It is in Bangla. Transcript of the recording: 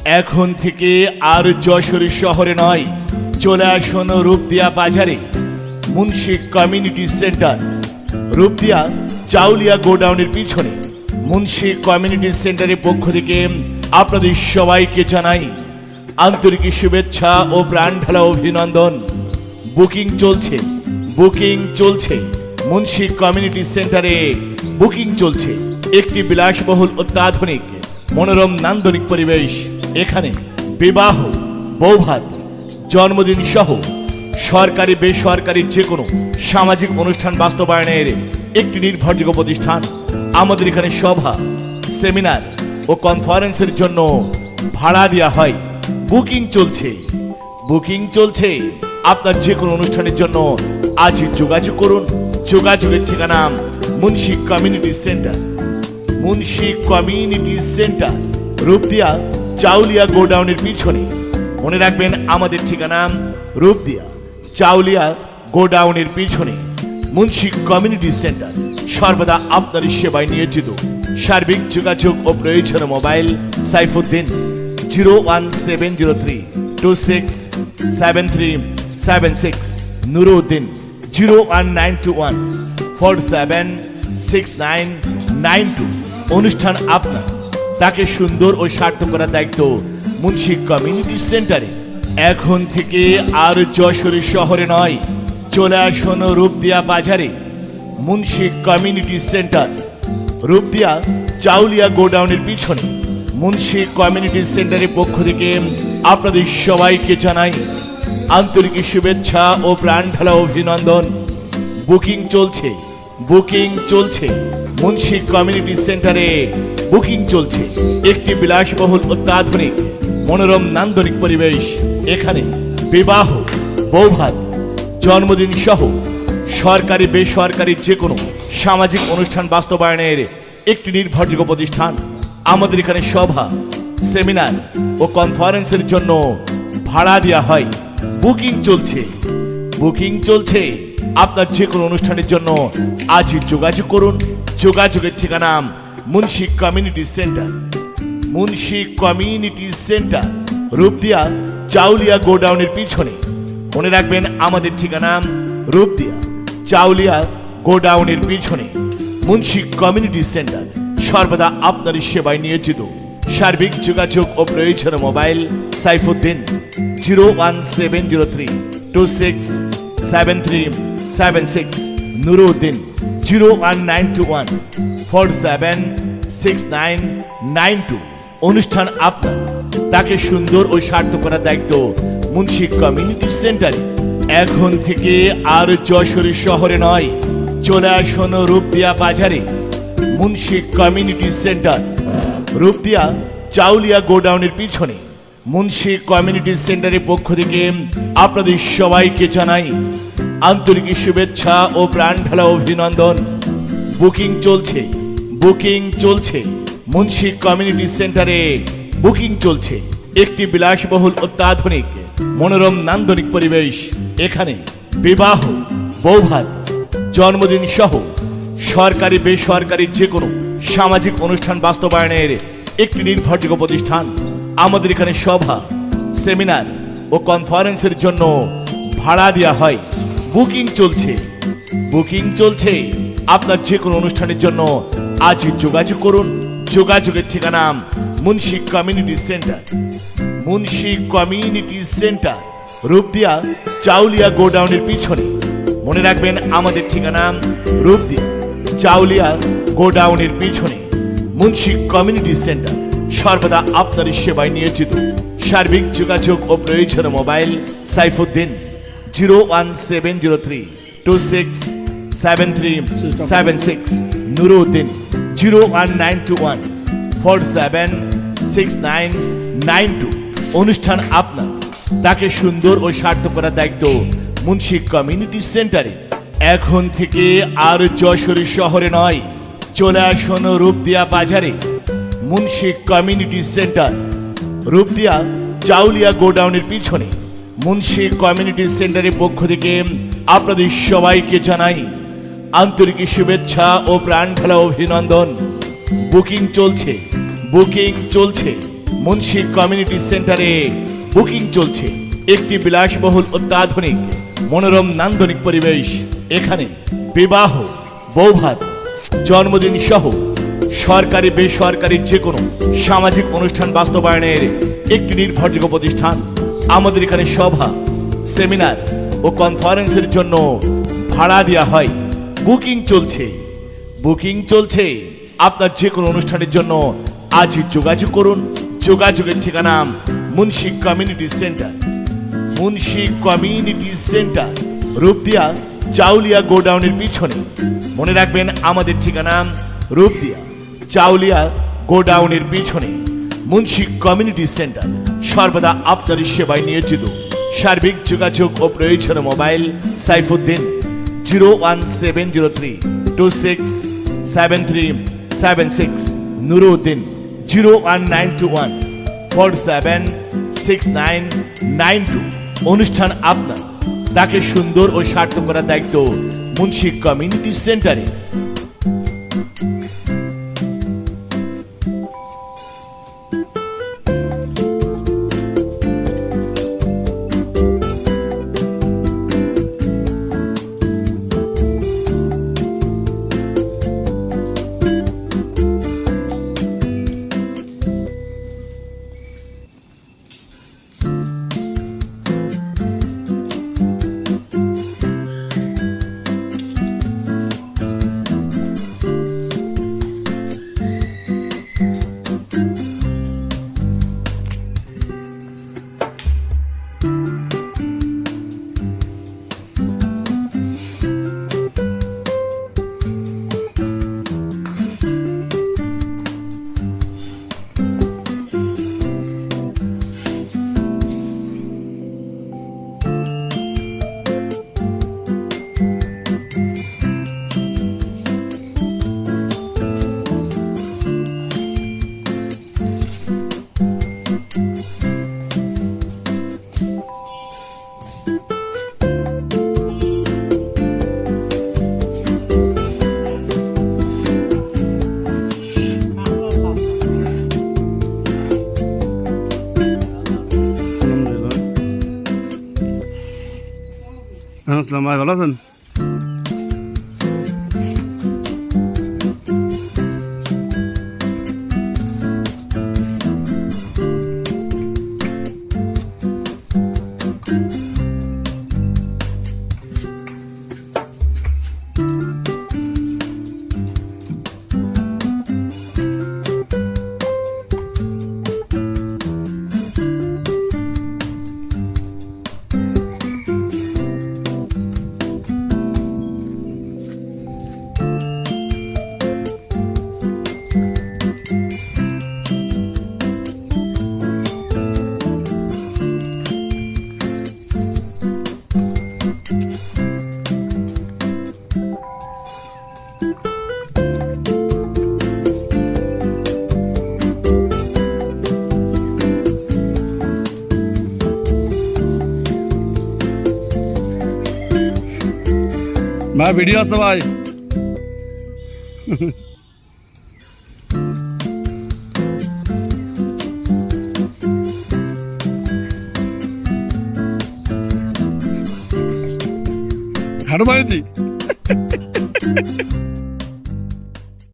এখন থেকে আর যশোর শহরে নয়, চলে আসুন রূপদিয়া বাজারে। মুন্সি কমিউনিটি সেন্টার, রূপদিয়া চাউলিয়া গোডাউনের পিছনে। মুন্সি কমিউনিটি সেন্টারের পক্ষ থেকে আপনাদের সবাইকে জানাই আন্তরিক শুভেচ্ছা ও প্রাণঢালা অভিনন্দন। বুকিং চলছে, বুকিং চলছে। মুন্সি কমিউনিটি সেন্টারে বুকিং চলছে। একটি বিলাসবহুল অত্যাধুনিক মনোরম নান্দনিক পরিবেশ। এখানে বিবাহ, বৌভাত, জন্মদিন সহ সরকারি বেসরকারি যে কোনো সামাজিক অনুষ্ঠান বাস্তবায়নের একটি নির্ভরযোগ্য প্রতিষ্ঠান। আমাদের এখানে সভা, সেমিনার ও কনফারেন্সের জন্য ভাড়া দেওয়া হয়। বুকিং চলছে, বুকিং চলছে। আপনার যে কোনো অনুষ্ঠানের জন্য আজ যোগাযোগ করুন। যোগাযোগের ঠিকানা Munshi community centre. Munshi community centre, Rupdia Chauliya গোডাউনের পিছনে। মনে রাখবেন আমাদের ঠিকানা রূপদিয়া চাউলিয়া গোডাউনের পিছনে। মুন্সি কমিউনিটি সেন্টার সর্বদা আপনার সেবায় নিয়োজিত। সার্বিক যোগাযোগ ও প্রয়োজন মোবাইল সাইফুদ্দিন 01703267376, নুরুদ্দিন 01921476992। অনুষ্ঠান আপনার, তাকে সুন্দর ও সার্থক করার দায়িত্ব মুন্সি কমিউনিটি সেন্টারে। এখন থেকে আর যশোর শহরে নয়, চলে আসুন রূপদিয়া বাজারে। মুন্সি কমিউনিটি সেন্টার, রূপদিয়া চাউলিয়া গোডাউনের পিছনে। মুন্সি কমিউনিটি সেন্টারের পক্ষ থেকে আপনাদের সবাইকে জানাই আন্তরিক শুভেচ্ছা ও প্রাণঢালা অভিনন্দন। বুকিং চলছে, বুকিং চলছে। মুন্সি কমিউনিটি সেন্টারে বুকিং চলছে। একটি বিলাসবহুল অত্যাধুনিক মনোরম নান্দনিক পরিবেশ। এখানে বিবাহ, বৌভাত, জন্মদিন সহ সরকারি বেসরকারি যে কোনো সামাজিক অনুষ্ঠান বাস্তবায়নের একটি নির্ভরযোগ্য প্রতিষ্ঠান। আমাদের এখানে সভা, সেমিনার ও কনফারেন্সের জন্য ভাড়া দেওয়া হয়। বুকিং চলছে, বুকিং চলছে। আপনার যে কোনো অনুষ্ঠানের জন্য আজ যোগাযোগ করুন। যোগাযোগের ঠিকানা Munshi community centre. Munshi community centre, Rupdia Chauliya গোডাউনের পিছনে। মনে রাখবেন আমাদের ঠিকানা রূপদিয়া চাউলিয়া গোডাউনের পিছনে। মুন্সি কমিউনিটি সেন্টার সর্বদা আপনার সেবায় নিয়োজিত। সার্বিক যোগাযোগ ও প্রয়োজন মোবাইল সাইফুদ্দিন 01703267376, নুরুদ্দিন 01921476992। অনুষ্ঠান আপনার, তাকে সুন্দর ও সার্থক করার দায়িত্ব মুন্সি কমিউনিটি সেন্টারে। এখন থেকে আর যশোর শহরে নয়, চলে আসুন রূপদিয়া বাজারে। মুন্সি কমিউনিটি সেন্টার, রূপদিয়া চাউলিয়া গোডাউনের পিছনে। মুন্সি কমিউনিটি সেন্টারের পক্ষ থেকে আপনাদের সবাইকে জানাই আন্তরিক শুভেচ্ছা ও প্রাণঢালা অভিনন্দন। বুকিং চলছে, বুকিং চলছে। মুন্সি কমিউনিটি সেন্টারে বুকিং চলছে। একটি বিলাসবহুল অত্যাধুনিক মনোরম নান্দনিক পরিবেশ। এখানে বিবাহ, বৌভাত, জন্মদিন সহ সরকারি বেসরকারি যে কোনো সামাজিক অনুষ্ঠান বাস্তবায়নের একটি নির্ভরযোগ্য প্রতিষ্ঠান। আমাদের এখানে সভা, সেমিনার ও কনফারেন্সের জন্য ভাড়া দেওয়া হয়। বুকিং চলছে, বুকিং চলছে। আপনার যে কোনো অনুষ্ঠানের জন্য আজ যোগাযোগ করুন। যোগাযোগের ঠিকানা Munshi community centre. Munshi community centre, Rupdia Chauliya গোডাউনের পিছনে। মনে রাখবেন আমাদের ঠিকানা রূপদিয়া চাউলিয়া গোডাউনের পিছনে। মুন্সি কমিউনিটি সেন্টার সর্বদা আপনার সেবায় নিয়োজিত। সার্বিক যোগাযোগ ও প্রয়োজন মোবাইল সাইফুদ্দিন 01703267376, নুরুদ্দিন 01921476992। অনুষ্ঠান আপনার, তাকে সুন্দর ও সার্থক করার দায়িত্ব মুন্সি কমিউনিটি সেন্টারে। এখন থেকে আর যশোর শহরে নয়, চলে আসুন রূপদিয়া বাজারে। মুন্সি কমিউনিটি সেন্টার, রূপদিয়া চাউলিয়া গোডাউনের পিছনে। মুন্সি কমিউনিটি সেন্টারের পক্ষ থেকে আপনাদের সবাইকে জানাই আন্তরিক শুভেচ্ছা ও প্রাণঢালা অভিনন্দন। বুকিং চলছে, বুকিং চলছে। মুন্সি কমিউনিটি সেন্টারে বুকিং চলছে। একটি বিলাসবহুল অত্যাধুনিক মনোরম নান্দনিক পরিবেশ। এখানে বিবাহ, বৌভাত, জন্মদিন সহ সরকারি বেসরকারি যে কোনো সামাজিক অনুষ্ঠান বাস্তবায়নের একটি নির্ভরযোগ্য প্রতিষ্ঠান। আমাদের এখানে সভা, সেমিনার ও কনফারেন্সের জন্য ভাড়া দেওয়া হয়। বুকিং চলছে। আপনার যে কোনো অনুষ্ঠানের জন্য আজই যোগাযোগ করুন। যোগাযোগের ঠিকানা মুন্সি কমিউনিটি সেন্টার, রূপদিয়া চাউলিয়া গোডাউনের পিছনে। মনে রাখবেন আমাদের ঠিকানা রূপদিয়া চাউলিয়া গোডাউনের পিছনে মুন্সি কমিউনিটি সেন্টার। সর্বদা আপনার সেবায় নিয়োজিত। সার্বিক যোগাযোগ ও প্রয়োজনে মোবাইল সাইফুদ্দিন 01702673776, নুরুদ্দিন 01921476992। অনুষ্ঠান আপনার, তাকে সুন্দর ও সার্থক করার দায়িত্ব মুন্সি কমিউনিটি সেন্টারে। আসসালামু আলাইকুম, ভালো আছেন? ভাই ভিডিও আছে ভাই। হাঁটু বাড়িতে